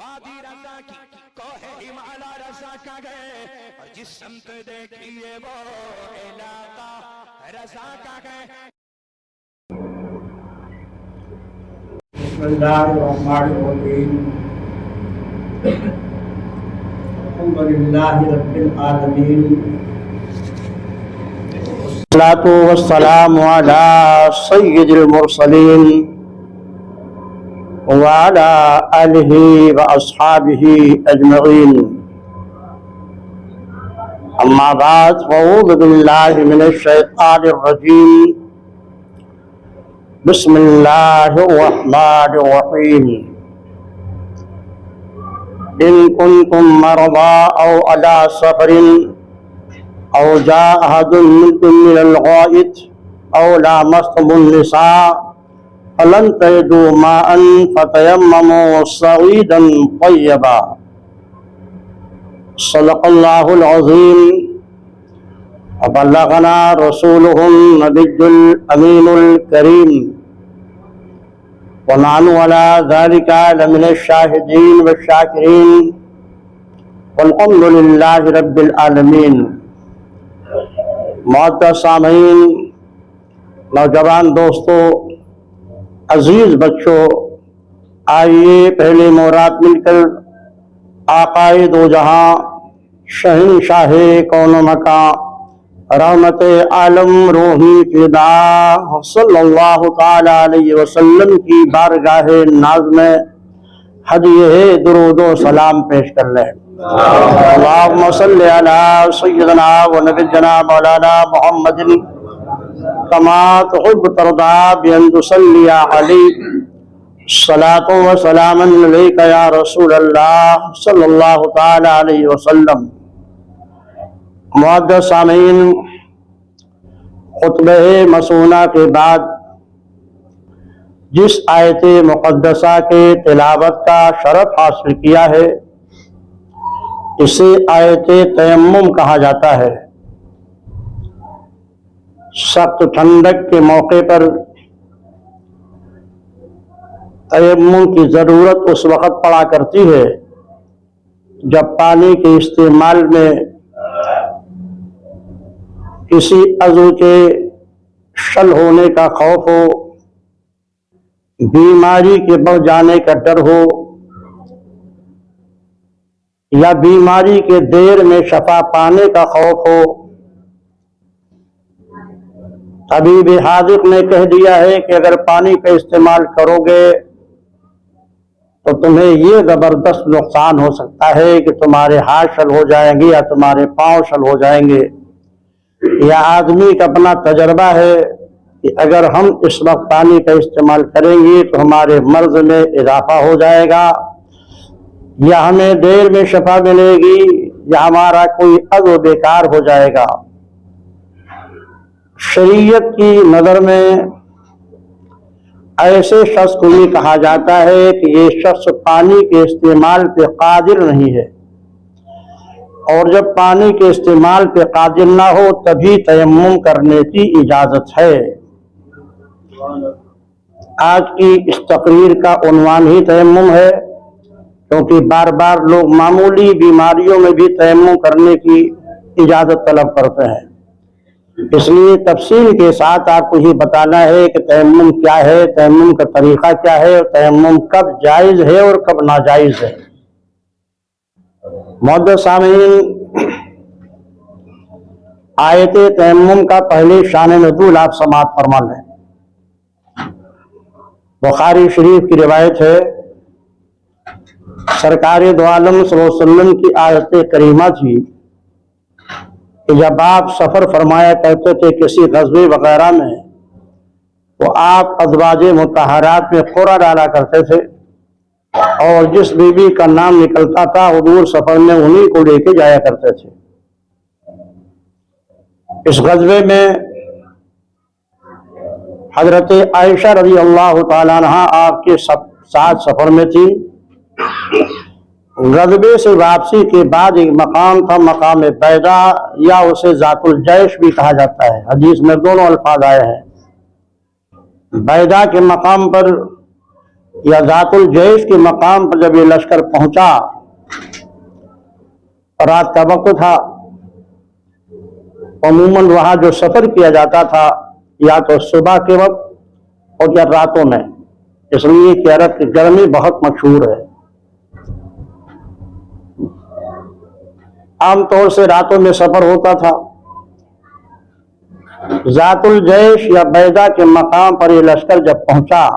وادی رضا کی کوہ ہمالا رضا کا گئے اور جس سمت دیکھیے وہ علاقہ رضا کا گئے. بسم اللہ الرحمن الرحیم. الحمد للہ رب العالمین والصلاة والسلام علی سید المرسلین وعلی آلہ واصحابہ اجمعین. اما بعد فاعوذ باللہ من الشیطان الرجیم. بسم اللہ الرحمن الرحیم. ان کنتم مرضى او على سفر او جاء احد منكم من الغائط او لامستم النساء فلن تجدوا ماء فتيمموا صعيدا طيبا. صدق اللہ العظیم. وبلغنا رسوله النبي الامین الکریم ونحن على ذلك لمن الشاہدین والشاکرین والحمد للہ رب العالمین. معزز سامعین، نوجوان دوستو، عزیز بچوں، آئیے پہلے مورات مل کر آقائے دو جہاں، شہنشاہ کون و مکان، رحمت عالم روحی فدا صلی اللہ تعالی علیہ وسلم کی بارگاہ ناز میں ہدیہ درود و سلام پیش کر لیں. اللہم صلی علی سیدنا و نبینا مولانا محمد کما تحب ترضا بان تصلی علیہ صلاۃ و سلام علیک یا رسول اللہ صلی اللہ تعالی علیہ وسلم. معزز سامعین، خطبہ مسونہ کے بعد جس آیت مقدسہ کے تلاوت کا شرف حاصل کیا ہے اسے آیت تیمم کہا جاتا ہے. سخت ٹھنڈک کے موقع پر تیمم کی ضرورت اس وقت پڑا کرتی ہے جب پانی کے استعمال میں کسی عضو کے شل ہونے کا خوف ہو، بیماری کے بڑھ جانے کا ڈر ہو، یا بیماری کے دیر میں شفا پانے کا خوف ہو. طبیب حاذق نے کہہ دیا ہے کہ اگر پانی کا استعمال کرو گے تو تمہیں یہ زبردست نقصان ہو سکتا ہے کہ تمہارے ہاتھ شل ہو جائیں گے یا تمہارے پاؤں شل ہو جائیں گے. یا آدمی کا اپنا تجربہ ہے کہ اگر ہم اس وقت پانی کا استعمال کریں گے تو ہمارے مرض میں اضافہ ہو جائے گا، یا ہمیں دیر میں شفا ملے گی، یا ہمارا کوئی عضو بیکار ہو جائے گا. شریعت کی نظر میں ایسے شخص کو یہ کہا جاتا ہے کہ یہ شخص پانی کے استعمال پہ قادر نہیں ہے، اور جب پانی کے استعمال پہ قادر نہ ہو تبھی تیمم کرنے کی اجازت ہے. آج کی اس تقریر کا عنوان ہی تیمم ہے، کیونکہ بار بار لوگ معمولی بیماریوں میں بھی تیمم کرنے کی اجازت طلب کرتے ہیں. اس لیے تفصیل کے ساتھ آپ کو یہ بتانا ہے کہ تیمم کیا ہے، تیمم کا طریقہ کیا ہے، اور تیمم کب جائز ہے اور کب ناجائز ہے. معزز سامعین، آیت تیمم کا پہلے شان نزول آپ سماعت فرما لیں. بخاری شریف کی روایت ہے، سرکار دو عالم صلی اللہ علیہ وسلم کی آیت کریمہ تھی کہ جب آپ سفر فرمایا کرتے تھے کسی غزوے وغیرہ میں تو آپ ازواج مطہرات میں قرعہ ڈالا کرتے تھے، اور جس بیوی کا نام نکلتا تھا حضور سفر میں انہی کو لے کے جایا کرتے تھے. اس غزوے میں حضرت عائشہ رضی اللہ تعالیٰ عنہ آپ کے ساتھ سفر میں تھی. غزوے سے واپسی کے بعد ایک مقام تھا، مقام بیدا، یا اسے ذات الجیش بھی کہا جاتا ہے. حدیث میں دونوں الفاظ آئے ہیں. بیدا کے مقام پر یا ذات الجیش کے مقام پر جب یہ لشکر پہنچا، رات کا وقت تھا، عموماً وہاں جو سفر کیا جاتا تھا یا تو صبح کے وقت اور یا راتوں میں، اس لیے کہ عرب کی گرمی بہت مشہور ہے۔ عام طور سے راتوں میں سفر ہوتا تھا۔ ذات الجیش یا بیضا کے مقام پر یہ لشکر جب پہنچا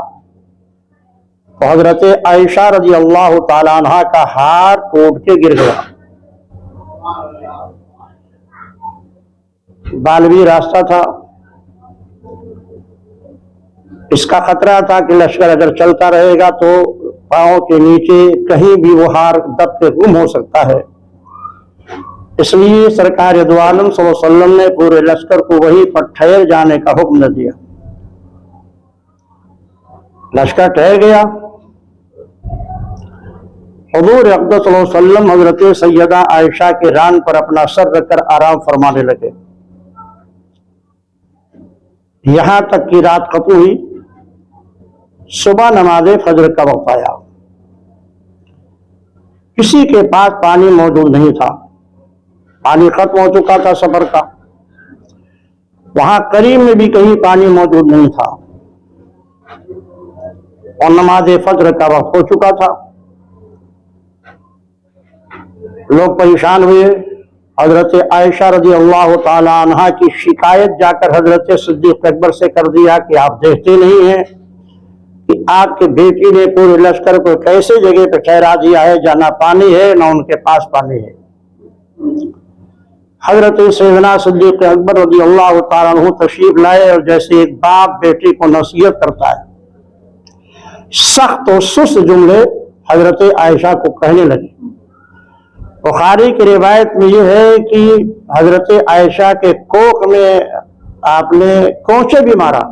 تو حضرت عائشہ رضی اللہ تعالی عنہ کا ہاتھ ٹوٹ کے گر گیا۔ بالوی راستہ تھا، اس کا خطرہ تھا کہ لشکر اگر چلتا رہے گا تو پاؤں کے نیچے کہیں بھی وہ ہار دب کے گم ہو سکتا ہے۔ اس لیے سرکار دو عالم صلی اللہ علیہ وسلم نے پورے لشکر کو وہیں پر ٹھہر جانے کا حکم نہ دیا۔ لشکر ٹھہر گیا۔ حضور اقدس صلی اللہ علیہ وسلم حضرت سیدہ عائشہ کے ران پر اپنا سر رکھ کر آرام فرمانے لگے، یہاں تک کہ رات ختم ہوئی۔ صبح نماز فجر کا وقت آیا، کسی کے پاس پانی موجود نہیں تھا، پانی ختم ہو چکا تھا سفر کا، وہاں قریب میں بھی کہیں پانی موجود نہیں تھا، اور نماز فجر کا وقت ہو چکا تھا۔ لوگ پریشان ہوئے، حضرت عائشہ رضی اللہ تعالی عنہا کی شکایت جا کر حضرت صدیق اکبر سے کر دیا کہ آپ دیکھتے نہیں ہیں کہ آپ کے بیٹی نے پورے لشکر کو کیسے جگہ پہ ٹھہرا دیا ہے جہاں نہ پانی ہے نہ ان کے پاس پانی ہے۔ حضرت سیدنا صدیق اکبر رضی اللہ تعالیٰ عنہ تشریف لائے، اور جیسے ایک باپ بیٹی کو نصیحت کرتا ہے، سخت و سست جملے حضرت عائشہ کو کہنے لگے۔ بخاری کی روایت میں یہ ہے کہ حضرت عائشہ کے کوکھ میں آپ نے کونچے بھی مارا،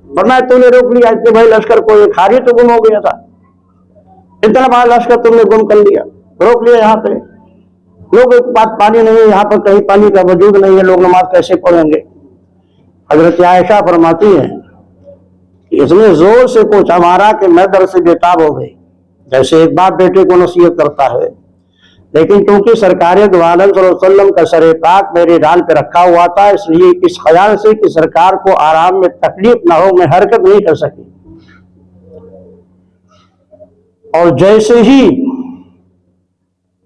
ورنہ تو نے روک لیا کہ بھائی لشکر کو ایک ہاری تو گم ہو گیا تھا، اتنا بڑا لشکر تم نے گم کر لیا، روک لیا یہاں پہ، لوگ ایک بات پانی نہیں ہے، یہاں پر کہیں پانی کا وجود نہیں ہے، لوگ نماز کیسے پڑھیں گے؟ حضرت عائشہ فرماتی ہیں کہ اس نے زور سے کچھ ہمارا کہ میں در سے بےتاب ہو گئی، جیسے ایک باپ بیٹے کو نصیحت کرتا ہے، لیکن کیونکہ سرکار دو عالم صلی اللہ علیہ وسلم کا سر پاک میرے ڈال پہ رکھا ہوا تھا، اس لیے اس خیال سے کہ سرکار کو آرام میں تکلیف نہ ہو میں حرکت نہیں کر سکی۔ اور جیسے ہی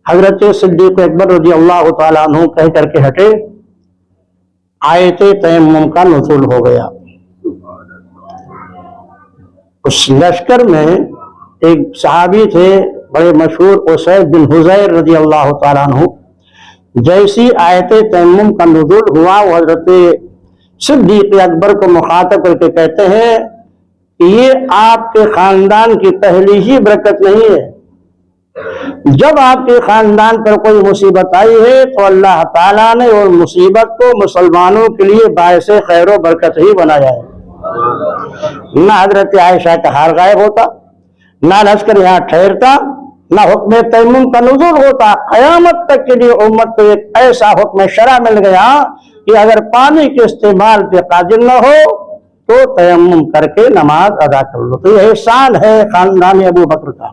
حضرت صدیق اکبر رضی اللہ تعالیٰ عنہ کہہ کر کے ہٹے، آیت تیمم کا نزول ہو گیا۔ اس لشکر میں ایک صحابی تھے بڑے مشہور، اسید بن حضیر رضی اللہ تعالیٰ عنہ، جیسی آیت تیمم کا نزول ہوا وہ حضرت صدیق اکبر کو مخاطب کر کے کہتے ہیں کہ یہ آپ کے خاندان کی پہلی ہی برکت نہیں ہے، جب آپ کے خاندان پر کوئی مصیبت آئی ہے تو اللہ تعالیٰ نے اور مصیبت کو مسلمانوں کے لیے باعث خیر و برکت ہی بنایا ہے۔ نہ حضرت عائشہ کا ہار غائب ہوتا، نہ لشکر یہاں ٹھہرتا، نہ حکم تیمم کا نزول ہوتا، قیامت تک کے لیے امت کو ایک ایسا حکم شرع مل گیا کہ اگر پانی کے استعمال پہ قادر نہ ہو تو تیمم کر کے نماز ادا کر لو۔ تو یہ احسان ہے خاندان ابو بکر کا۔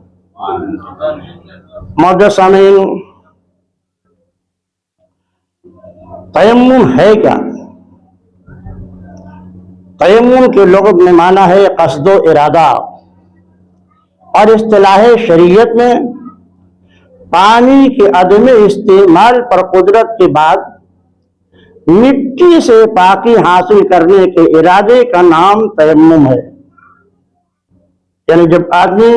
معزز سامعین، تیمم ہے کیا؟ تیمم کے لغت میں معنی ہے قصد و ارادہ، اور اصطلاح شریعت میں پانی کے عدم استعمال پر قدرت کے بعد مٹی سے پاکی حاصل کرنے کے ارادے کا نام تیمم ہے۔ یعنی جب آدمی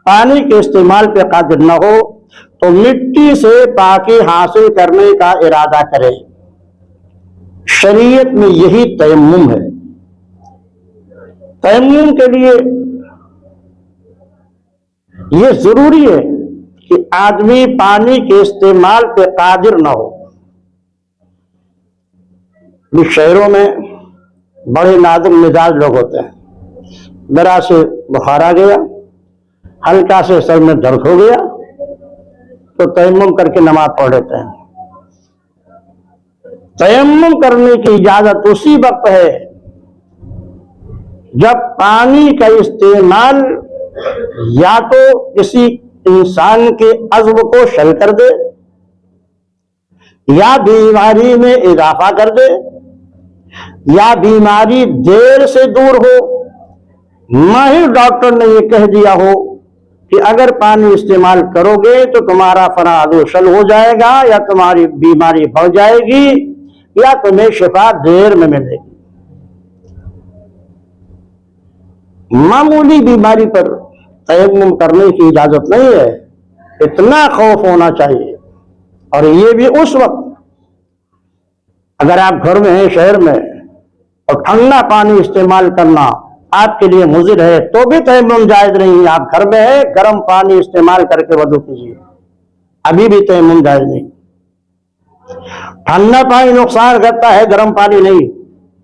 پانی کے استعمال پہ قادر نہ ہو تو مٹی سے پاکی حاصل کرنے کا ارادہ کرے، شریعت میں یہی تیمم ہے۔ تیمم کے لیے یہ ضروری ہے کہ آدمی پانی کے استعمال پہ قادر نہ ہو۔ شہروں میں بڑے نازک مزاج لوگ ہوتے ہیں، ذرا سے بخار آ گیا، ہلکا سے سر میں درد ہو گیا تو تیمم کر کے نماز پڑھ لیتے ہیں۔ تیمم کرنے کی اجازت اسی وقت ہے جب پانی کا استعمال یا تو کسی انسان کے عضو کو شل کر دے، یا بیماری میں اضافہ کر دے، یا بیماری دیر سے دور ہو، ماہر ڈاکٹر نے یہ کہہ دیا ہو کہ اگر پانی استعمال کرو گے تو تمہارا فلاں عضو شل ہو جائے گا، یا تمہاری بیماری بڑھ جائے گی، یا تمہیں شفا دیر میں ملے گی۔ معمولی بیماری پر تیمم کرنے کی اجازت نہیں ہے، اتنا خوف ہونا چاہیے۔ اور یہ بھی اس وقت اگر آپ گھر میں ہیں شہر میں اور ٹھنڈا پانی استعمال کرنا آپ کے لیے مضر ہے تو بھی تیمم جائز نہیں ہے۔ آپ گھر میں ہیں، گرم پانی استعمال کر کے وضو کیجیے، ابھی بھی تیمم جائز نہیں۔ ٹھنڈا پانی نقصان کرتا ہے، گرم پانی نہیں۔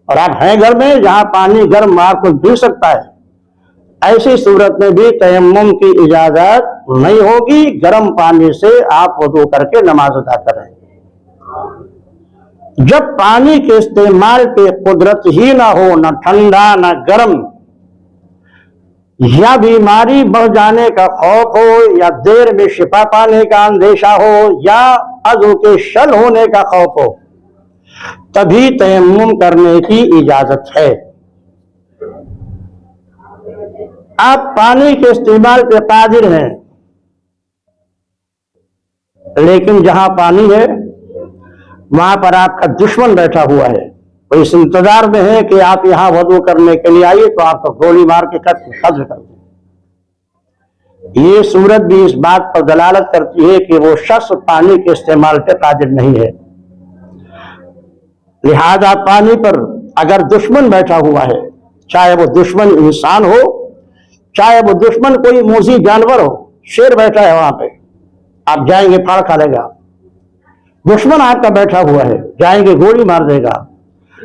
اور آپ ہیں گھر میں جہاں پانی گرم آپ کو بھی سکتا ہے، ایسی صورت میں بھی تیمم کی اجازت نہیں ہوگی۔ گرم پانی سے آپ وضو کر کے نماز ادا کریں۔ جب پانی کے استعمال پہ قدرت ہی نہ ہو، نہ ٹھنڈا نہ گرم، یا بیماری بڑھ جانے کا خوف ہو، یا دیر میں شفا پانے کا اندیشہ ہو، یا عضو کے شل ہونے کا خوف ہو، تبھی تیمم کرنے کی اجازت ہے۔ آپ پانی کے استعمال پہ قادر ہیں، لیکن جہاں پانی ہے وہاں پر آپ کا دشمن بیٹھا ہوا ہے، وہ اس انتظار میں ہے کہ آپ یہاں وضو کرنے کے لیے آئیے تو آپ کو گولی مار کے قتل کر دیں۔ یہ صورت بھی اس بات پر دلالت کرتی ہے کہ وہ شخص پانی کے استعمال پہ قادر نہیں ہے۔ لہذا پانی پر اگر دشمن بیٹھا ہوا ہے، چاہے وہ دشمن انسان ہو، چاہے وہ دشمن کوئی موذی جانور ہو، شیر بیٹھا ہے وہاں پہ، آپ جائیں گے پھاڑ کھا لے گا۔ دشمن آپ کا بیٹھا ہوا ہے، جائیں گے گولی مار دے گا۔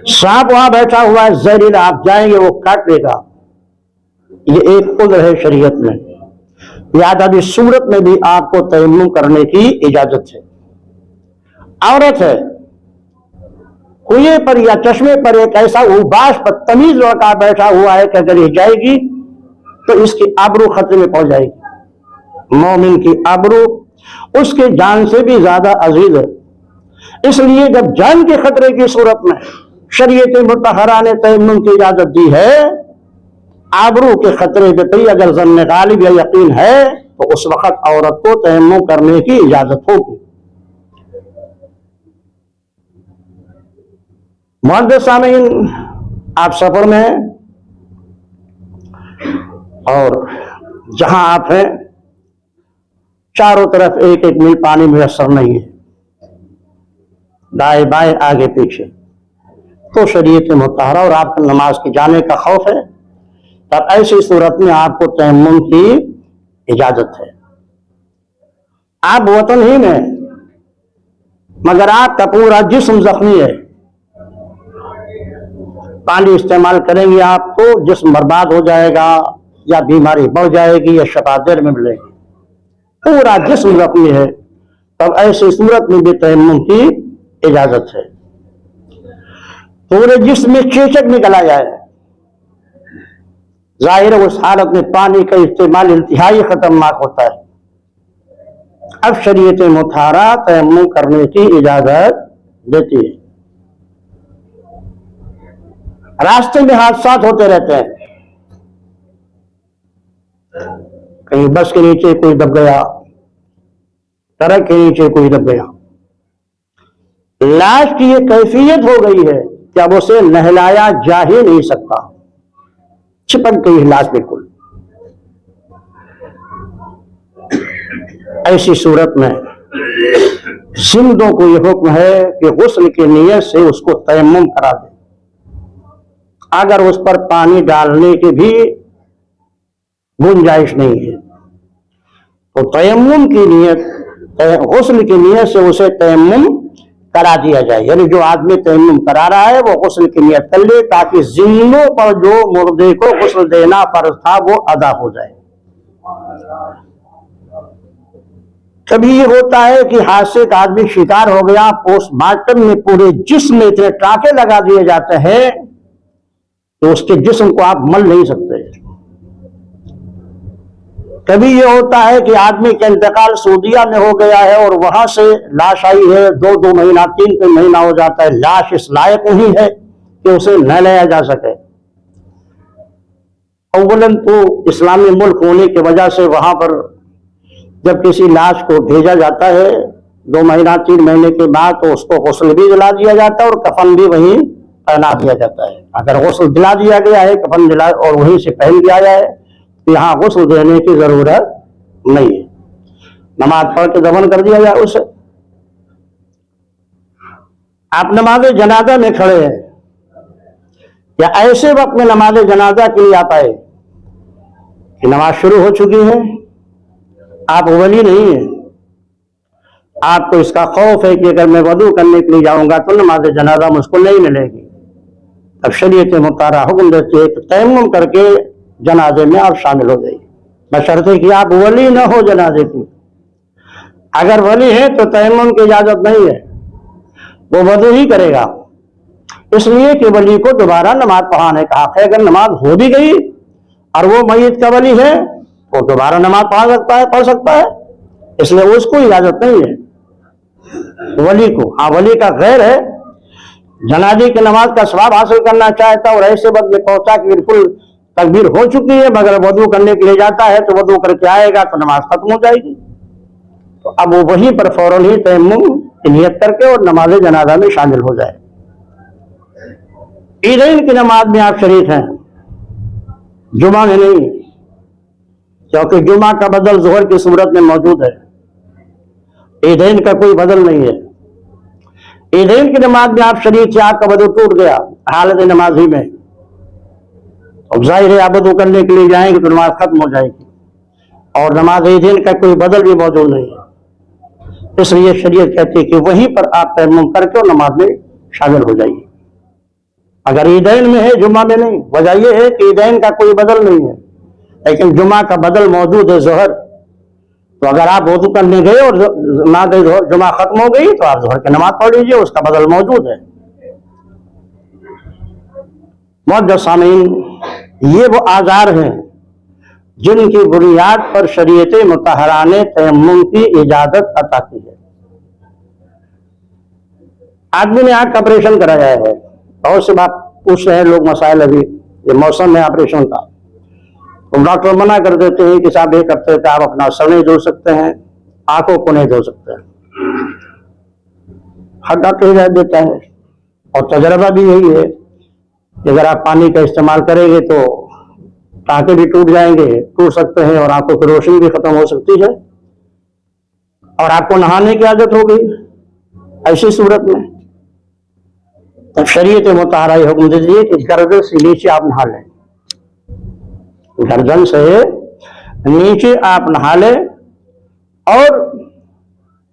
سانپ وہاں بیٹھا ہوا ہے زہریلا، آپ جائیں گے وہ کاٹ لے گا۔ یہ ایک عذر ہے شریعت میں، لہذا اس صورت میں بھی آپ کو تیمم کرنے کی اجازت ہے۔ عورت ہے، کنویں پر یا چشمے پر ایک ایسا اوباش بدتمیز لڑکا بیٹھا ہوا ہے کہ اگر یہ جائے گی تو اس کی آبرو خطرے میں پہنچ جائے گی۔ مومن کی آبرو اس کے جان سے بھی زیادہ عزیز ہے، اس لیے جب جان کے خطرے کی صورت میں شریعت مطہرہ نے تیمم کی اجازت دی ہے، آبرو کے خطرے پہ بھی اگر ظن غالب یا یقین ہے تو اس وقت عورت کو تیمم کرنے کی اجازت ہوگی۔ معزز سامعین، آپ سفر میں ہیں اور جہاں آپ ہیں چاروں طرف ایک ایک میل پانی میسر نہیں ہے، دائیں بائیں آگے پیچھے، تو شریعت مطہرہ اور آپ کو نماز کے جانے کا خوف ہے، تب ایسی صورت میں آپ کو تیمم کی اجازت ہے۔ آپ وطن ہی میں مگر آپ کا پورا جسم زخمی ہے، پانی استعمال کریں گے آپ تو جسم برباد ہو جائے گا، یا بیماری بڑھ جائے گی، یا شفا دیر میں ملے گی۔ پورا جسم زخمی ہے، تب ایسی صورت میں بھی تیمم کی اجازت ہے۔ پورے جسم میں چیچک نکل آیا ہے، ظاہر ہے اس حالت میں پانی کا استعمال انتہائی خطرناک ہوتا ہے۔ اب شریعت مطہرہ تیمم کرنے کی اجازت دیتی ہے۔ راستے میں حادثات ہوتے رہتے ہیں، کہیں بس کے نیچے کوئی دب گیا، ٹرک کے نیچے کوئی دب گیا، لاش کی یہ کیفیت ہو گئی ہے کہ اب اسے نہلایا جا ہی نہیں سکتا، چپک گئی لاش بالکل۔ ایسی صورت میں زندوں کو یہ حکم ہے کہ غسل کی نیت سے اس کو تیمم کرا دے۔ اگر اس پر پانی ڈالنے کی بھی گنجائش نہیں ہے تو تیمم کی نیت، غسل کی نیت سے اسے تیمم کرا دیا جائے۔ یعنی جو آدمی تیمم کرا رہا ہے وہ غسل کی نیت کر لے تاکہ زندوں پر جو مردے کو غسل دینا فرض تھا وہ ادا ہو جائے۔ کبھی یہ ہوتا ہے کہ حادثے کا آدمی شکار ہو گیا، پوسٹ مارٹم میں پورے جسم میں اتنے ٹانکے لگا دیے جاتے ہیں تو اس کے جسم کو آپ مل نہیں سکتے۔ کبھی یہ ہوتا ہے کہ آدمی کا انتقال سعودیہ میں ہو گیا ہے اور وہاں سے لاش آئی ہے، 2 مہینہ 3 مہینہ ہو جاتا ہے، لاش اس لائق نہیں ہے کہ اسے نہ لیا جا سکے۔ اولاً تو اسلامی ملک ہونے کی وجہ سے وہاں پر جب کسی لاش کو بھیجا جاتا ہے 2 مہینہ 3 مہینے کے بعد، تو اس کو غسل بھی دلا دیا جاتا ہے اور کفن بھی وہیں پہنا دیا جاتا ہے۔ اگر غسل دلا دیا گیا ہے، کفن دلا اور وہیں سے پہن دیا گیا ہے، تو یہاں غسل دینے کی ضرورت نہیں ہے، نماز پڑھ کے دفن کر دیا جائے اسے۔ آپ نماز جنازہ میں کھڑے ہیں، یا ایسے وقت میں نماز جنازہ کے لیے آپ آئے کہ نماز شروع ہو چکی ہے، آپ ولی نہیں ہیں، آپ کو اس کا خوف ہے کہ اگر میں وضو کرنے کے لیے جاؤں گا تو نماز جنازہ مجھ کو نہیں ملے گی، اب شریعت مطہرہ حکم دیتی ہے کہ تیمم کر کے جنازے میں آپ شامل ہو جائیے، بشرطے کہ آپ ولی نہ ہو جنازے کی۔ اگر ولی ہے تو تیمم کی اجازت نہیں ہے، وہ وضو ہی کرے گا، اس لیے کہ ولی کو دوبارہ نماز پڑھانے کا حق ہے۔ اگر نماز ہو بھی گئی اور وہ میت کا ولی ہے وہ دوبارہ نماز پڑھ سکتا ہے، اس لیے اس کو اجازت نہیں ہے ولی کو۔ ہاں ولی کا غیر ہے، جنازے کی نماز کا ثواب حاصل کرنا چاہتا اور ایسے وقت میں پہنچا کہ بالکل تکبیر ہو چکی ہے مگر وضو کرنے کے لیے جاتا ہے تو وضو کر کے آئے گا تو نماز ختم ہو جائے گی، تو اب وہ وہیں پر فوراً ہی تیمم کی نیت کر کے اور نماز جنازہ میں شامل ہو جائے۔ عیدین کی نماز میں آپ شریک ہیں، جمعہ میں نہیں، کیونکہ جمعہ کا بدل ظہر کی صورت میں موجود ہے، عیدین کا کوئی بدل نہیں ہے۔ عیدین کی نماز میں آپ شریک سے آپ کا وضو ٹوٹ گیا حالت نماز ہی میں، اب ظاہر ہے آپ وضو کرنے کے لیے جائیں گے تو نماز ختم ہو جائے گی، اور نماز عیدین کا کوئی بدل بھی موجود نہیں ہے، اس لیے شریعت کہتی ہے کہ وہیں پر آپ تیمم کر کے اور نماز میں شامل ہو جائیے۔ اگر عیدین میں ہے جمعہ میں نہیں، وجہ یہ ہے کہ عیدین کا کوئی بدل نہیں ہے لیکن جمعہ کا بدل موجود ہے ظہر، تو اگر آپ وضو کرنے گئے اور جمعہ ختم ہو گئی تو آپ ظہر کی نماز پڑھ لیجیے، اس کا بدل موجود ہے۔ معزز سامعین، یہ وہ آزار ہیں جن کی بنیاد پر شریعت مطہرہ نے تیمم کی اجازت عطا کی ہے۔ آدمی نے آنکھ کا آپریشن کرایا ہے، بہت سے بات پوچھ رہے ہیں لوگ مسائل، ابھی یہ موسم ہے آپریشن کا، تو ڈاکٹر منع کر دیتے ہیں کہ صاحب ایک ہفتے کا آپ اپنا سر نہیں دھو سکتے ہیں، آنکھوں کو نہیں دھو سکتے ہیں، ہر ڈاکٹر ہدایت دیتا ہے، اور تجربہ بھی یہی ہے کہ اگر آپ پانی کا استعمال کریں گے تو ٹانکے بھی ٹوٹ جائیں گے، ٹوٹ سکتے ہیں، اور آنکھوں کی روشنی بھی ختم ہو سکتی ہے، اور آپ کو نہانے کی عادت ہو گئی ایسی صورت میں، تب شریعت مطہرہ یہ حکم دیتی ہے کہ گردن سے نیچے آپ نہا لیں، گردن سے نیچے آپ نہا لیں، اور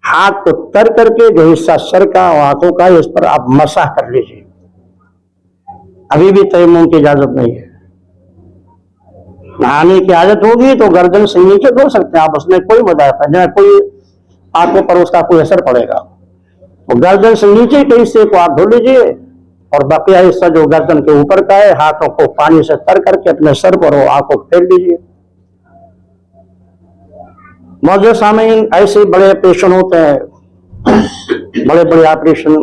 ہاتھ کو تر کر کے جو حصہ سر کا اور آنکھوں کا اس پر آپ مسح کر لیجیے۔ ابھی بھی تیمم کی اجازت نہیں ہے، نہانے کی عادت ہوگی تو گردن سے نیچے دھو سکتے ہیں آپ، اس میں کوئی مداخلت نہیں، کوئی آنکھوں پر اس کا کوئی اثر پڑے گا، تو گردن سے نیچے کے حصے کو آپ دھو لیجیے، اور بقیہ حصہ جو گردن کے اوپر کا ہے ہاتھوں کو پانی سے تر کر کے اپنے سر پر اور آنکھوں کو پھیر لیجیے۔ معزز سامعین، ایسے بڑے آپریشن ہوتے ہیں، بڑے بڑے آپریشن،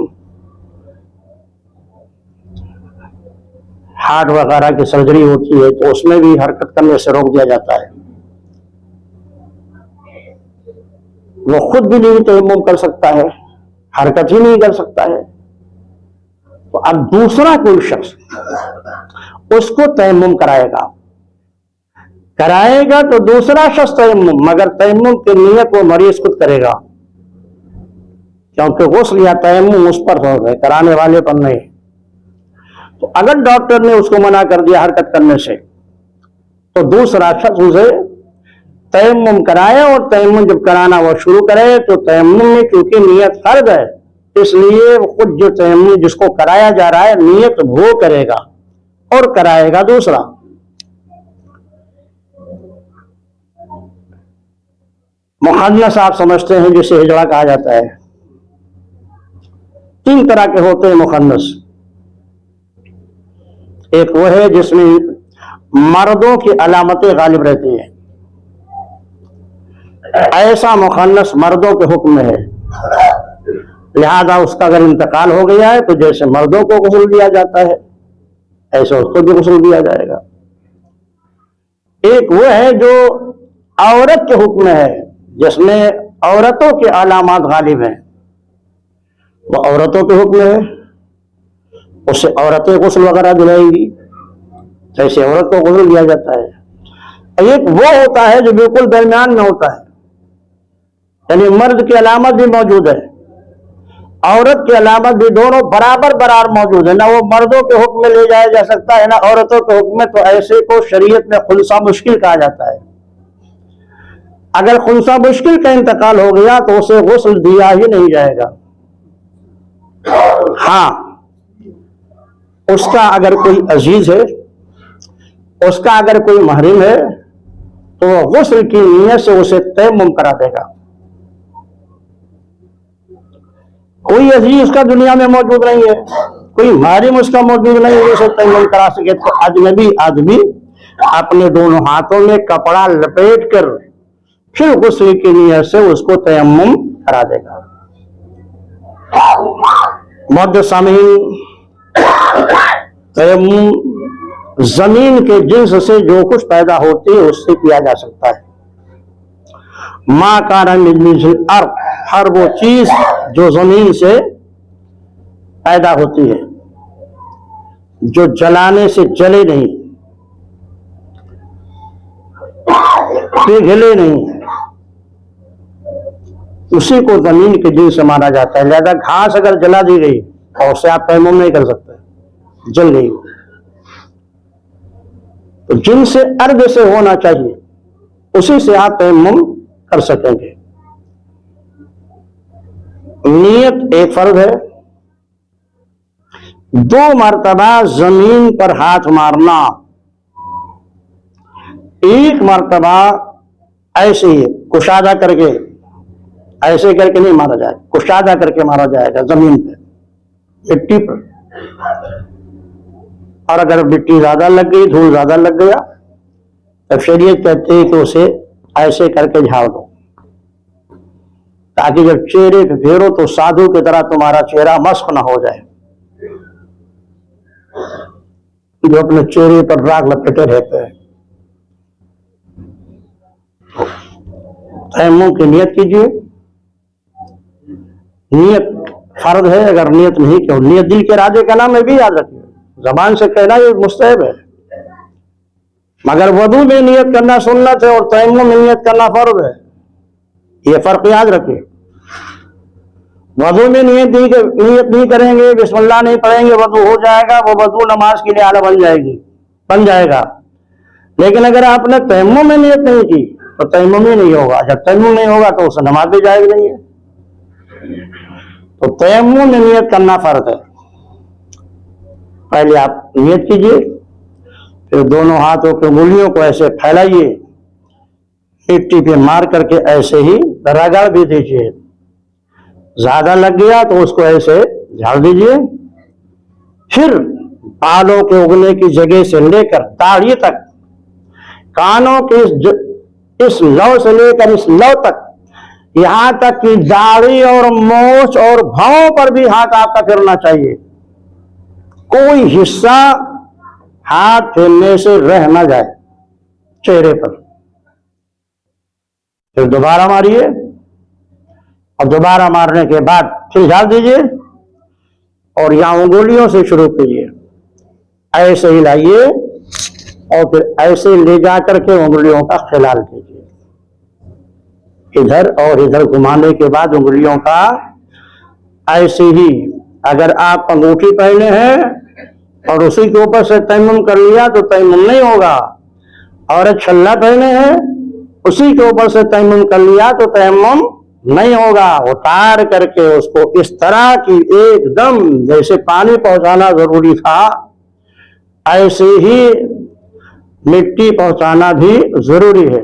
ہارٹ وغیرہ کی سرجری ہوتی ہے تو اس میں بھی حرکت کرنے سے روک دیا جاتا ہے، وہ خود بھی نہیں تیمم کر سکتا ہے، حرکت ہی نہیں کر سکتا ہے، تو اب دوسرا کوئی شخص اس کو تیمم کرائے گا تو دوسرا شخص تیمم، مگر تیمم کی نیت وہ مریض خود کرے گا، کیونکہ غسل یا تیمم اس پر ہوگا، کرانے والے پر نہیں۔ تو اگر ڈاکٹر نے اس کو منع کر دیا حرکت کرنے سے تو دوسرا شخص اسے تیمم کرائے، اور تیمم جب کرانا وہ شروع کرے تو تیمم میں کیونکہ نیت فرض ہے اس لیے خود جو تیمم جس کو کرایا جا رہا ہے نیت وہ کرے گا اور کرائے گا دوسرا۔ مخنث آپ سمجھتے ہیں جسے ہجڑا کہا جاتا ہے، 3 طرح کے ہوتے ہیں مخنث۔ ایک وہ ہے جس میں مردوں کی علامتیں غالب رہتی ہیں، ایسا مخنث مردوں کے حکم میں ہے، لہذا اس کا اگر انتقال ہو گیا ہے تو جیسے مردوں کو غسل دیا جاتا ہے ایسے اس کو بھی غسل دیا جائے گا۔ ایک وہ ہے جو عورت کے حکم میں ہے، جس میں عورتوں کے علامات غالب ہیں، وہ عورتوں کے حکم میں ہے، اس سے عورتیں غسل وغیرہ دلائیں گی جیسے عورت کو غسل دیا جاتا ہے۔ ایک وہ ہوتا ہے جو بالکل درمیان میں ہوتا ہے، یعنی مرد کی علامت بھی موجود ہے، عورت کی علامت بھی، دونوں برابر برابر موجود ہے، نہ وہ مردوں کے حکم میں لے جایا جا سکتا ہے نہ عورتوں کے حکم میں، تو ایسے کو شریعت میں خنثی مشکل کہا جاتا ہے۔ اگر خنثی مشکل کا انتقال ہو گیا تو اسے غسل دیا ہی نہیں جائے گا۔ ہاں، اس کا اگر کوئی عزیز ہے، اس کا اگر کوئی محرم ہے تو وہ غسل کی نیت سے اسے تیمم کرا دے گا۔ کوئی عزیز اس کا دنیا میں موجود نہیں ہے، کوئی محرم اس کا موجود نہیں ہے اسے تیمم کرا سکے، تو اجنبی آدمی اپنے دونوں ہاتھوں میں کپڑا لپیٹ کر پھر غسل کی نیت سے اس کو تیمم کرا دے گا۔ معزز سامعین، تیمم زمین کے جنس سے جو کچھ پیدا ہوتی ہے اس سے کیا جا سکتا ہے۔ ما کان من جنس الارض، ہر وہ چیز جو زمین سے پیدا ہوتی ہے، جو جلانے سے جلے نہیں، پگھلے نہیں، اسی کو زمین کے جنس سے مانا جاتا ہے۔ لہذا گھاس اگر جلا دی گئی اور اسے آپ تیمم نہیں کر سکتے، جل گئی، تو جن سے ارض سے ہونا چاہیے اسی سے آپ تیمم کر سکیں گے۔ نیت ایک فرض ہے، 2 مرتبہ زمین پر ہاتھ مارنا، ایک مرتبہ ایسے ہی کشادہ کر کے، ایسے کر کے نہیں مارا جائے، کشادہ کر کے مارا جائے گا زمین پہ، مٹی پر، اور اگر مٹی زیادہ لگ گئی، دھول زیادہ لگ گیا تو شریعت کہتے ہیں کہ اسے ایسے کر کے جھاڑ دو، تاکہ جب چہرے پہ پھیرو تو سادھو کی طرح تمہارا چہرہ مسخ نہ ہو جائے، جو اپنے چہرے پر راکھ لپیٹے رہتے ہیں۔ تیمم کی نیت کیجیے، نیت فرض ہے، اگر نیت نہیں کہ نیت دل کے ارادے کا نام ہے، بھی یاد رکھیے، زبان سے کہنا یہ مستحب ہے، مگر وضو میں نیت کرنا سنت ہے اور تیمم میں نیت کرنا فرض ہے، یہ فرق یاد رکھیے۔ وضو میں نیت نہیں کریں گے، بسم اللہ نہیں پڑھیں گے، وضو ہو جائے گا، وہ وضو نماز کے لیے آلہ بن جائے گا، لیکن اگر آپ نے تیمم میں نیت نہیں کی تو تیمم ہی نہیں ہوگا، جب تیمم نہیں ہوگا تو اس سے نماز بھی جائز نہیں ہے۔ تو تیمم میں نیت کرنا فرض ہے، پہلے آپ نیت کیجئے، پھر دونوں ہاتھوں کے انگلیوں کو ایسے پھیلائیے، مٹی پہ مار کر کے ایسے ہی رگڑ بھی دیجیے، زیادہ لگ گیا تو اس کو ایسے جھاڑ دیجیے، پھر بالوں کے اگنے کی جگہ سے لے کر داڑھی تک، کانوں کے اس لو سے لے کر اس لو تک، یہاں تک کہ داڑھی اور مونچھ اور بھاؤں پر بھی ہاتھ آپ کا پھرنا چاہیے، کوئی حصہ ہاتھ پھیرنے سے رہ نہ جائے چہرے پر۔ پھر دوبارہ ماریے، اور دوبارہ مارنے کے بعد پھر جھاڑ دیجیے، اور یہاں انگلیوں سے شروع کیجیے، ایسے ہی لائیے اور پھر ایسے لے جا کر کے انگلیوں کا خلال کیجیے، ادھر اور ادھر گھمانے کے بعد انگلیوں کا ایسے ہی، اگر آپ انگوٹھی پہنے ہیں اور اسی کے اوپر سے تیمم کر لیا تو تیمم نہیں ہوگا، اور چھلا پہنے ہیں اسی کے اوپر سے تیمم کر لیا تو تیمم نہیں ہوگا، اتار کر کے اس کو اس طرح کی ایک دم جیسے پانی پہنچانا ضروری تھا ایسے ہی مٹی پہنچانا بھی ضروری ہے۔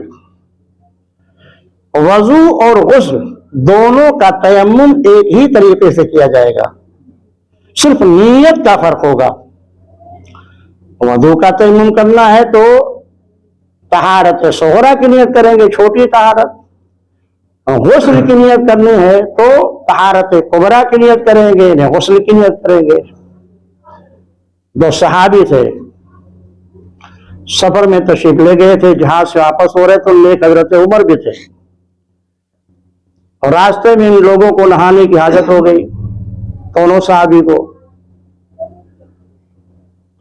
وضو اور غسل دونوں کا تیمم ایک ہی طریقے سے کیا جائے گا، صرف نیت کا فرق ہوگا۔ وضو کا تیمم کرنا ہے تو طہارت صغرا کی نیت کریں گے، چھوٹی طہارت، غسل کی نیت کرنی ہے تو طہارت کبریٰ کی نیت کریں گے، نہیں غسل کی نیت کریں گے۔ دو صحابی تھے، سفر میں تشریف لے گئے تھے، جہاز سے واپس ہو رہے تو ان میں ایک حضرت عمر بھی تھے، اور راستے میں ان لوگوں کو نہانے کی حاجت ہو گئی دونوں صحابی کو۔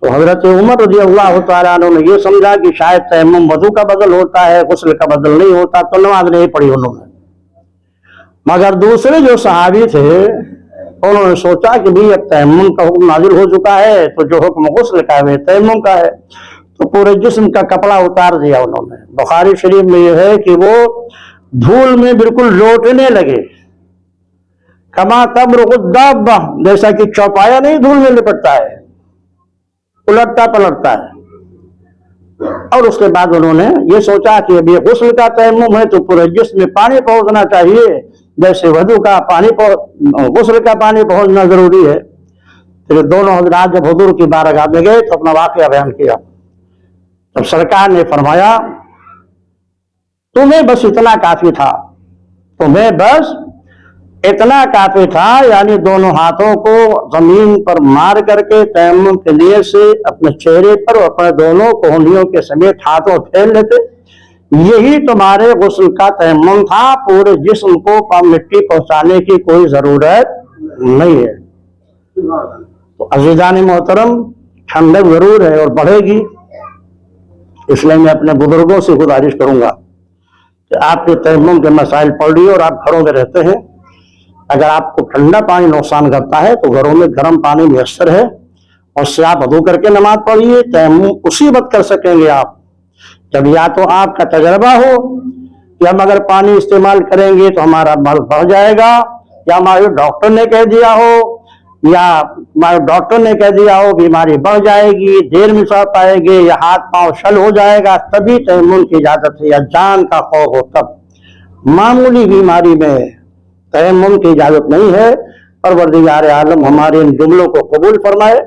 تو حضرت عمر رضی اللہ تعالیٰ عنہ نے یہ سمجھا کہ شاید تیمم وضو کا بدل ہوتا ہے، غسل کا بدل نہیں ہوتا، تو نماز نہیں پڑھی انہوں نے۔ مگر دوسرے جو صحابی تھے انہوں نے سوچا کہ بھی اب تیمم کا حکم نازل ہو چکا ہے تو جو حکم غسل کا ہے تیمم کا ہے، تو پورے جسم کا کپڑا اتار دیا انہوں نے۔ بخاری شریف میں یہ ہے کہ وہ دھول میں بالکل لوٹنے لگے، کما تبرق الدابہ، جیسا کہ چوپایا نہیں دھول میں لپٹتا ہے، الٹتا پلٹتا ہے۔ اور اس کے بعد انہوں نے یہ سوچا کہ اب یہ غسل کا تیمم ہے تو پورے جسم میں پانی پہنچنا چاہیے، جیسے وضو کا پانی غسل کا پانی پہنچنا ضروری ہے۔ پھر دونوں حضرات جب حضور کی بارگاہ میں گئے تو اپنا واقعہ بیان کیا۔ تب سرکار نے فرمایا تمہیں بس اتنا کافی تھا، تمہیں بس اتنا کافی تھا، یعنی دونوں ہاتھوں کو زمین پر مار کر کے تیمم کے لیے سے اپنے چہرے پر اور اپنے دونوں کوہنیوں کے سمیت ہاتھوں پھیل لیتے، یہی تمہارے غسل کا تیمم تھا، پورے جسم کو مٹی پہنچانے کی کوئی ضرورت نہیں ہے۔ تو عزیزان محترم، ٹھنڈک ضرور ہے اور بڑھے گی، اس لیے میں اپنے بزرگوں سے گزارش کروں گا کہ آپ کے تیمم کے مسائل پڑھ لیے اور آپ گھروں میں رہتے ہیں، اگر آپ کو ٹھنڈا پانی نقصان کرتا ہے تو گھروں میں گرم پانی میسر ہے، اور اس سے آپ وضو کر کے نماز پڑھیے۔ تیمم اسی وقت کر سکیں گے آپ جب یا تو آپ کا تجربہ ہو کہ ہم اگر پانی استعمال کریں گے تو ہمارا مرض بڑھ جائے گا، یا ہمارے ڈاکٹر نے کہہ دیا ہو، یا ہمارے ڈاکٹر نے کہہ دیا ہو بیماری بڑھ جائے گی، دیر میں سو پائے گے، یا ہاتھ پاؤں شل ہو جائے گا، تبھی تیمم کی اجازت ہے، یا جان کا خوف ہو تب۔ معمولی بیماری میں تیمم کی اجازت نہیں ہے۔ پروردگار عالم ہمارے ان جملوں کو قبول فرمائے،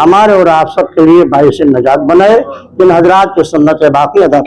ہمارے اور آپ سب کے لیے باعث نجات بنائے، جن حضرات کی سنت باقی ادا